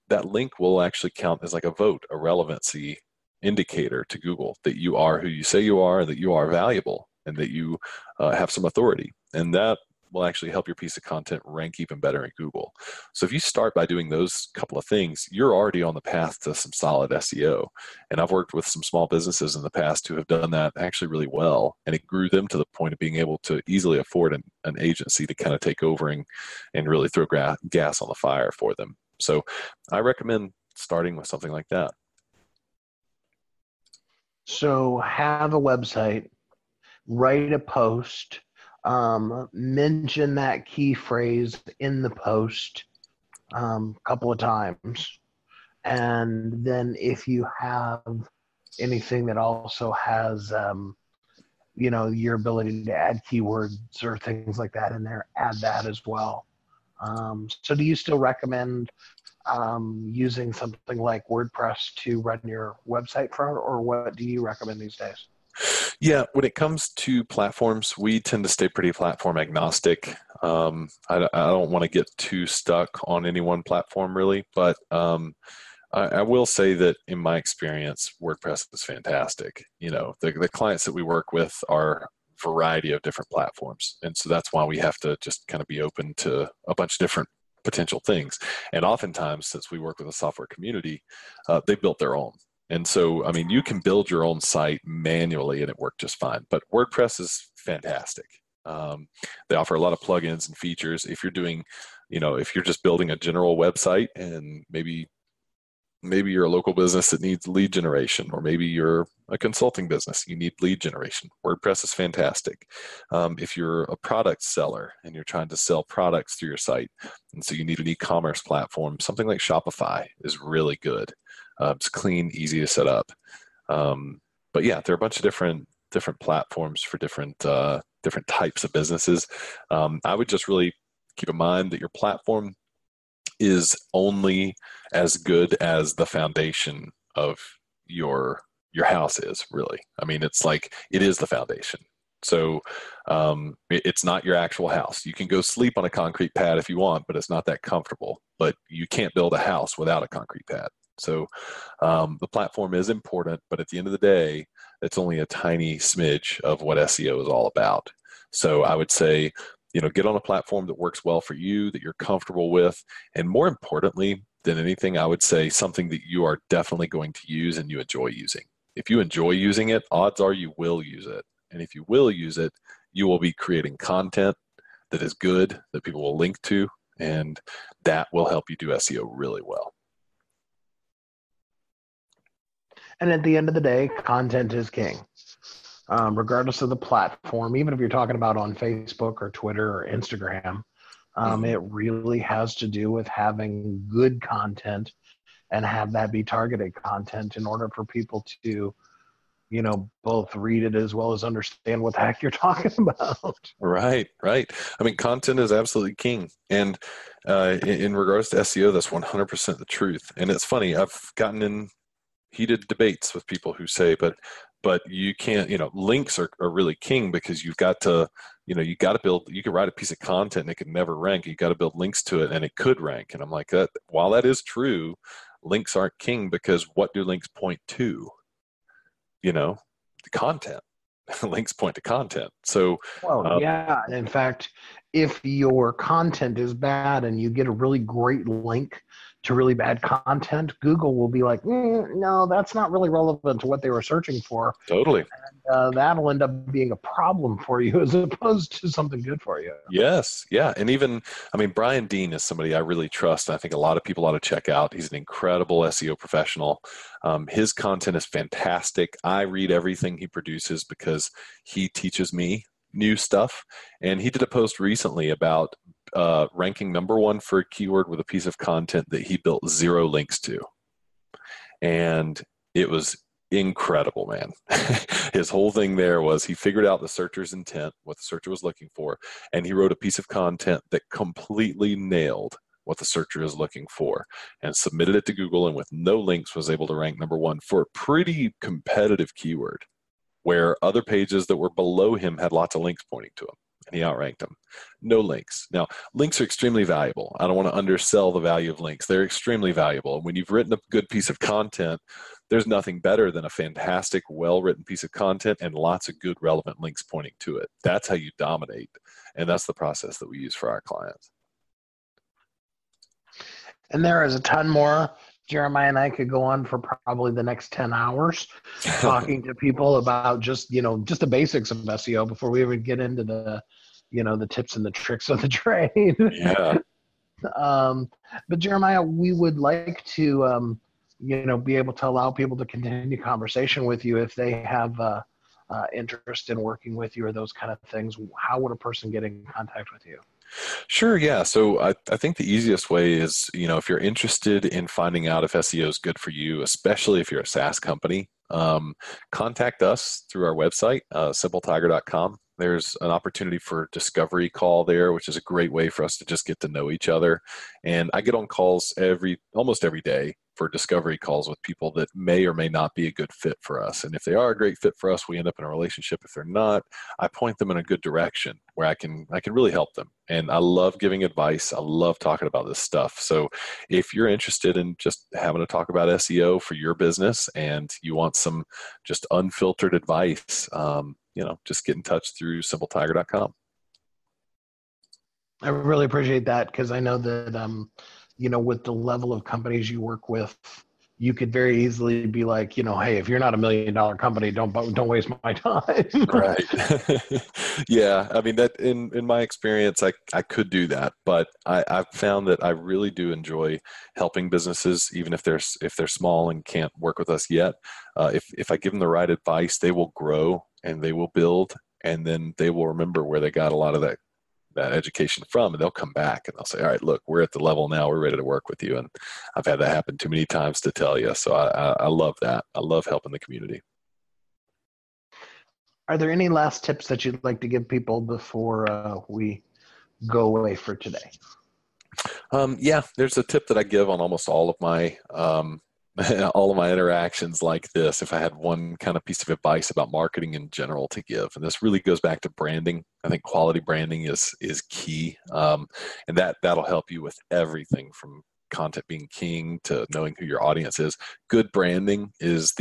that link will actually count as like a vote, a relevancy indicator to Google that you are who you say you are, that you are valuable, and that you have some authority. And that will actually help your piece of content rank even better in Google. So if you start by doing those couple of things, you're already on the path to some solid SEO. And I've worked with some small businesses in the past who have done that actually really well. And it grew them to the point of being able to easily afford an agency to kind of take over and really throw gas on the fire for them. So I recommend starting with something like that. So have a website, write a post, mention that key phrase in the post a couple of times. And then if you have anything that also has, your ability to add keywords or things like that in there, add that as well. So do you still recommend using something like WordPress to run your website from, or what do you recommend these days? Yeah, when it comes to platforms, we tend to stay pretty platform agnostic. I don't want to get too stuck on any one platform really, but I will say that in my experience, WordPress is fantastic. The clients that we work with are variety of different platforms. And so that's why we have to just kind of be open to a bunch of different potential things. And oftentimes, since we work with a software community, they built their own. And so, I mean, you can build your own site manually and it worked just fine. But WordPress is fantastic. They offer a lot of plugins and features. If you're doing, if you're just building a general website, and maybe you're a local business that needs lead generation, or maybe you're a consulting business, you need lead generation, WordPress is fantastic. If you're a product seller and you're trying to sell products through your site, and so you need an e-commerce platform, something like Shopify is really good. It's clean, easy to set up. But yeah, there are a bunch of different platforms for different types of businesses. I would just really keep in mind that your platform is only as good as the foundation of your house is, really. I mean, it's like, it is the foundation. So it's not your actual house. You can go sleep on a concrete pad if you want, but it's not that comfortable. But you can't build a house without a concrete pad. So the platform is important, but at the end of the day, it's only a tiny smidge of what SEO is all about. So I would say, get on a platform that works well for you, that you're comfortable with, and more importantly than anything, I would say something that you are definitely going to use and you enjoy using. If you enjoy using it, odds are you will use it. And if you will use it, you will be creating content that is good, that people will link to, and that will help you do SEO really well. And at the end of the day, content is king. Regardless of the platform, even if you're talking about on Facebook or Twitter or Instagram, it really has to do with having good content and have that be targeted content in order for people to, both read it as well as understand what the heck you're talking about. Right. I mean, content is absolutely king. And in regards to SEO, that's 100% the truth. And it's funny, I've gotten in heated debates with people who say, but you can't, links are really king, because you've got to, you got to build, you can write a piece of content and it could never rank. You got to build links to it and it could rank. And I'm like, that, while that is true, links aren't king, because what do links point to? The content. Links point to content. So, yeah. In fact, if your content is bad and you get a really great link to really bad content, Google will be like, no, that's not really relevant to what they were searching for. Totally. And that'll end up being a problem for you as opposed to something good for you. Yes. Yeah. And even, Brian Dean is somebody I really trust. I think a lot of people ought to check out. He's an incredible SEO professional. His content is fantastic. I read everything he produces because he teaches me new stuff. And he did a post recently about ranking #1 for a keyword with a piece of content that he built 0 links to. And it was incredible, man. His whole thing there was he figured out the searcher's intent, what the searcher was looking for, and he wrote a piece of content that completely nailed what the searcher is looking for, and submitted it to Google, and with no links was able to rank #1 for a pretty competitive keyword, where other pages that were below him had lots of links pointing to them, and he outranked them. No links. Now, links are extremely valuable. I don't want to undersell the value of links. They're extremely valuable. And when you've written a good piece of content, there's nothing better than a fantastic, well-written piece of content and lots of good, relevant links pointing to it. That's how you dominate. And that's the process that we use for our clients. And there is a ton more. Jeremiah and I could go on for probably the next 10 hours talking to people about just the basics of SEO before we even get into the tips and the tricks of the trade. Yeah. But Jeremiah, we would like to, be able to allow people to continue conversation with you if they have interest in working with you or those kind of things. How would a person get in contact with you? Sure. Yeah. So I think the easiest way is, if you're interested in finding out if SEO is good for you, especially if you're a SaaS company, contact us through our website, simpletiger.com. There's an opportunity for discovery call there, which is a great way for us to just get to know each other. And I get on calls almost every day for discovery calls with people that may or may not be a good fit for us. And if they are a great fit for us, we end up in a relationship. If they're not, I point them in a good direction where I can really help them. And I love giving advice. I love talking about this stuff. So if you're interested in just having to talk about SEO for your business and you want some just unfiltered advice, just get in touch through simpletiger.com. I really appreciate that, because I know that, with the level of companies you work with, you could very easily be like, hey, if you're not $1 million company, don't waste my time. Right. Yeah. I mean, that in my experience, I could do that, but I've found that I really do enjoy helping businesses, even if they're small and can't work with us yet. If I give them the right advice, they will grow and they will build, and then they will remember where they got a lot of that education from, and they'll come back and they'll say, all right, look, we're at the level now, we're ready to work with you. And I've had that happen too many times to tell you. So I love that. I love helping the community. Are there any last tips that you'd like to give people before we go away for today? Yeah, there's a tip that I give on almost all of my all of my interactions like this. If I had one kind of piece of advice about marketing in general to give, and this really goes back to branding. I think quality branding is key, and that'll help you with everything from content being king to knowing who your audience is. Good branding is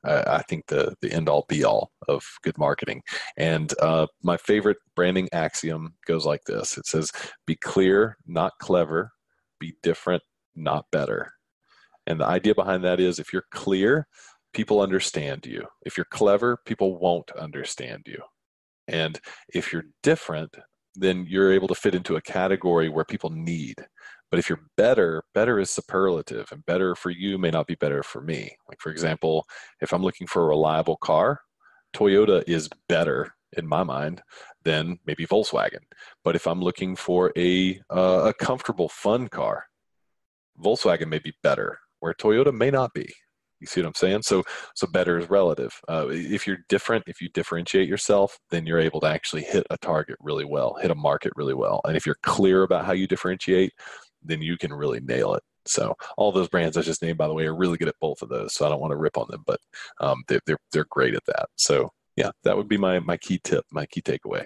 I think the end all be all of good marketing. And my favorite branding axiom goes like this. It says, be clear, not clever, be different, not better. And the idea behind that is, if you're clear, people understand you. If you're clever, people won't understand you. And if you're different, then you're able to fit into a category where people need. But if you're better is superlative, and better for you may not be better for me. Like, for example, if I'm looking for a reliable car, Toyota is better in my mind than maybe Volkswagen. But if I'm looking for a comfortable, fun car, Volkswagen may be better, where Toyota may not be. You see what I'm saying? So better is relative. If you're different, if you differentiate yourself, then you're able to actually hit a target really well, hit a market really well. And if you're clear about how you differentiate, then you can really nail it. So all those brands I just named, by the way, are really good at both of those. So I don't want to rip on them, but they're great at that. So yeah, that would be my key tip, my key takeaway.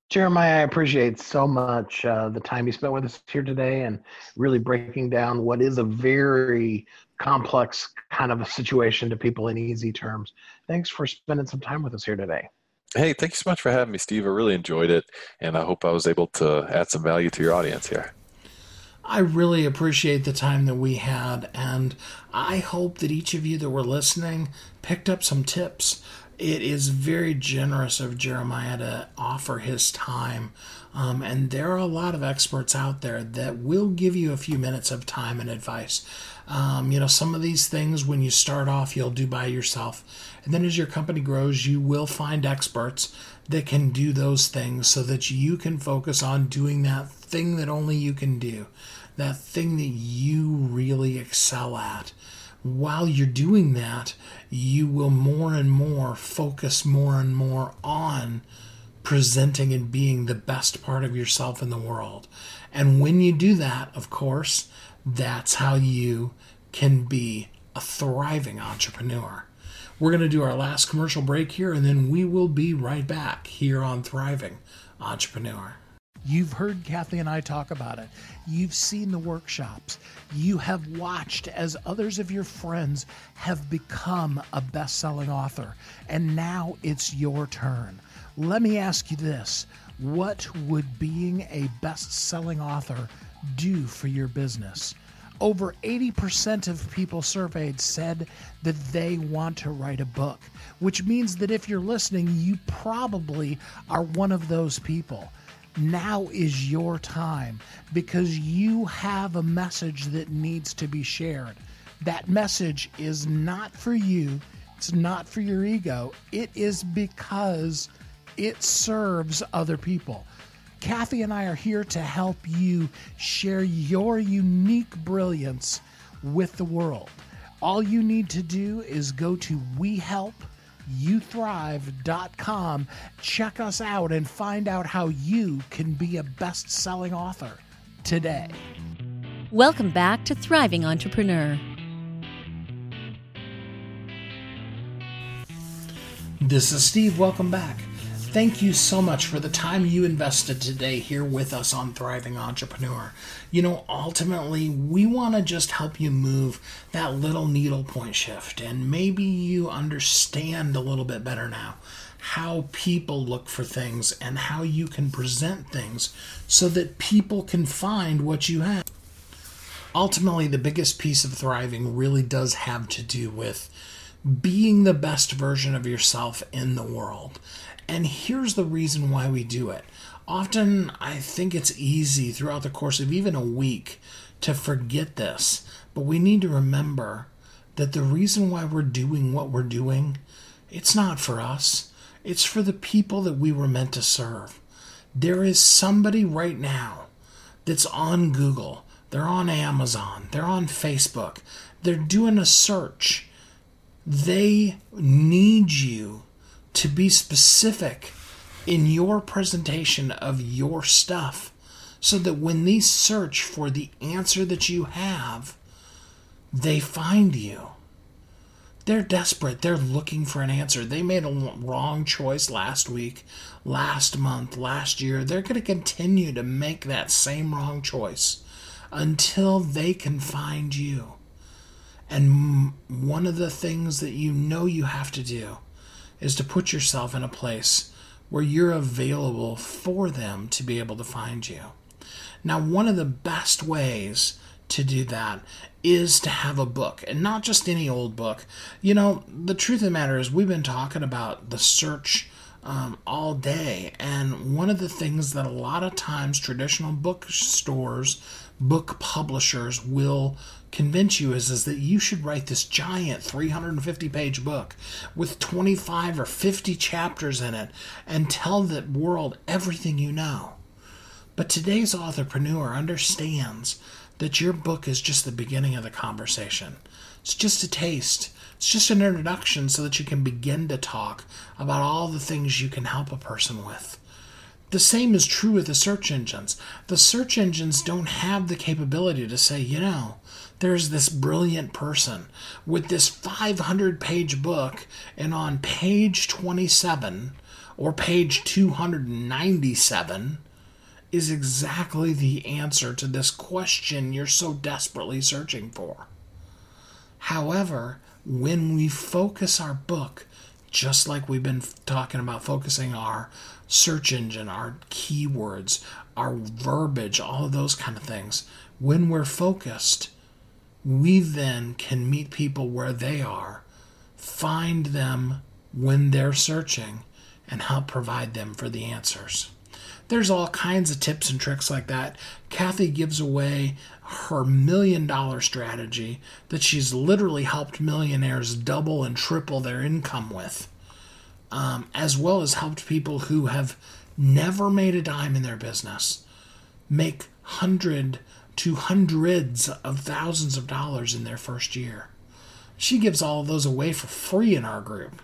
Jeremiah, I appreciate so much the time you spent with us here today, and really breaking down what is a very complex kind of a situation to people in easy terms. Thanks for spending some time with us here today. Hey, thank you so much for having me, Steve. I really enjoyed it, and I hope I was able to add some value to your audience here. I really appreciate the time that we had, and I hope that each of you that were listening picked up some tips. It is very generous of Jeremiah to offer his time, and there are a lot of experts out there that will give you a few minutes of time and advice. Some of these things, when you start off, you'll do by yourself, and then as your company grows, you will find experts that can do those things so that you can focus on doing that thing that only you can do, that thing that you really excel at. While you're doing that, you will more and more focus more and more on presenting and being the best part of yourself in the world. And when you do that, of course, that's how you can be a thriving entrepreneur. We're going to do our last commercial break here, and then we will be right back here on Thriving Entrepreneur. You've heard Kathy and I talk about it. You've seen the workshops. You have watched as others of your friends have become a best-selling author. And now it's your turn. Let me ask you this. What would being a best-selling author do for your business? Over 80% of people surveyed said that they want to write a book, which means that if you're listening, you probably are one of those people. Now is your time, because you have a message that needs to be shared. That message is not for you. It's not for your ego. It is because it serves other people. Kathy and I are here to help you share your unique brilliance with the world. All you need to do is go to WeHelpYouThrive.com, check us out, and find out how you can be a best-selling author today. Welcome back to Thriving Entrepreneur. This is Steve. Welcome back. Thank you so much for the time you invested today here with us on Thriving Entrepreneur. Ultimately, we want to just help you move that little needle point shift, and maybe you understand a little bit better now how people look for things and how you can present things so that people can find what you have. Ultimately, the biggest piece of thriving really does have to do with being the best version of yourself in the world. And here's the reason why we do it. Often, I think it's easy throughout the course of even a week to forget this, but we need to remember that the reason why we're doing what we're doing, it's not for us. It's for the people that we were meant to serve. There is somebody right now that's on Google, they're on Amazon, they're on Facebook, they're doing a search. They need you to be specific in your presentation of your stuff so that when they search for the answer that you have, they find you. They're desperate. They're looking for an answer. They made a wrong choice last week, last month, last year. They're going to continue to make that same wrong choice until they can find you. And one of the things that you have to do is to put yourself in a place where you're available for them to be able to find you. Now, one of the best ways to do that is to have a book, and not just any old book. The truth of the matter is we've been talking about the search all day, and one of the things that a lot of times traditional bookstores, book publishers will convince you is that you should write this giant 350-page book with 25 or 50 chapters in it and tell the world everything you know. But today's entrepreneur understands that your book is just the beginning of the conversation. It's just a taste. It's just an introduction so that you can begin to talk about all the things you can help a person with. The same is true with the search engines. The search engines don't have the capability to say, there's this brilliant person with this 500-page book, and on page 27 or page 297 is exactly the answer to this question you're so desperately searching for. However, when we focus our book, just like we've been talking about focusing our search engine, our keywords, our verbiage, all of those kind of things, when we're focused, we then can meet people where they are, find them when they're searching, and help provide them for the answers. There's all kinds of tips and tricks like that. Kathy gives away her $1 million strategy that she's literally helped millionaires double and triple their income with, as well as helped people who have never made a dime in their business make hundreds of thousands of dollars in their first year. She gives all of those away for free in our group.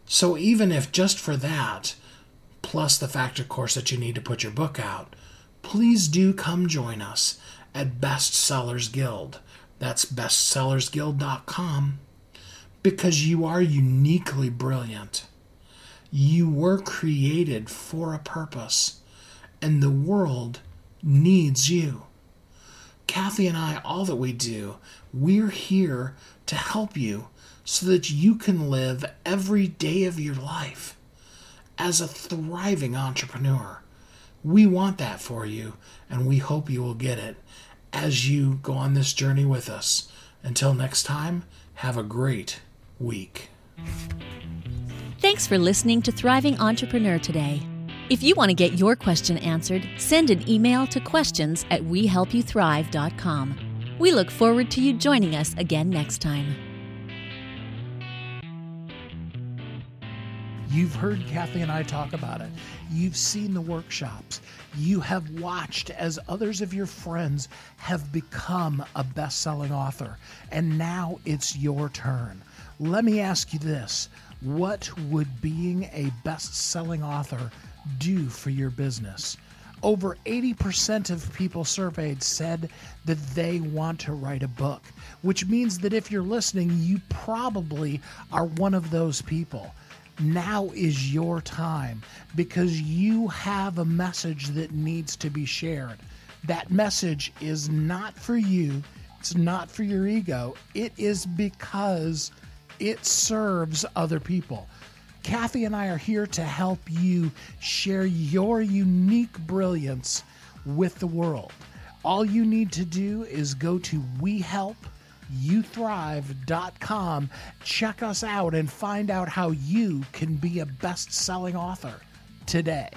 So even if just for that, plus the fact, of course, that you need to put your book out, please do come join us at Bestsellers Guild. That's bestsellersguild.com, because you are uniquely brilliant. You were created for a purpose, and the world needs you. Kathy and I, all that we do, we're here to help you so that you can live every day of your life as a thriving entrepreneur. We want that for you, and we hope you will get it as you go on this journey with us. Until next time, have a great week. Thanks for listening to Thriving Entrepreneur today. If you want to get your question answered, send an email to questions@wehelpyouthrive.com. We look forward to you joining us again next time. You've heard Kathy and I talk about it. You've seen the workshops. You have watched as others of your friends have become a best-selling author. And now it's your turn. Let me ask you this. What would being a best-selling author do for your business? Over 80% of people surveyed said that they want to write a book, which means that if you're listening, you probably are one of those people. Now is your time, because you have a message that needs to be shared. That message is not for you. It's not for your ego. It is because it serves other people. Kathy and I are here to help you share your unique brilliance with the world. All you need to do is go to WeHelpYouThrive.com, check us out, and find out how you can be a best-selling author today.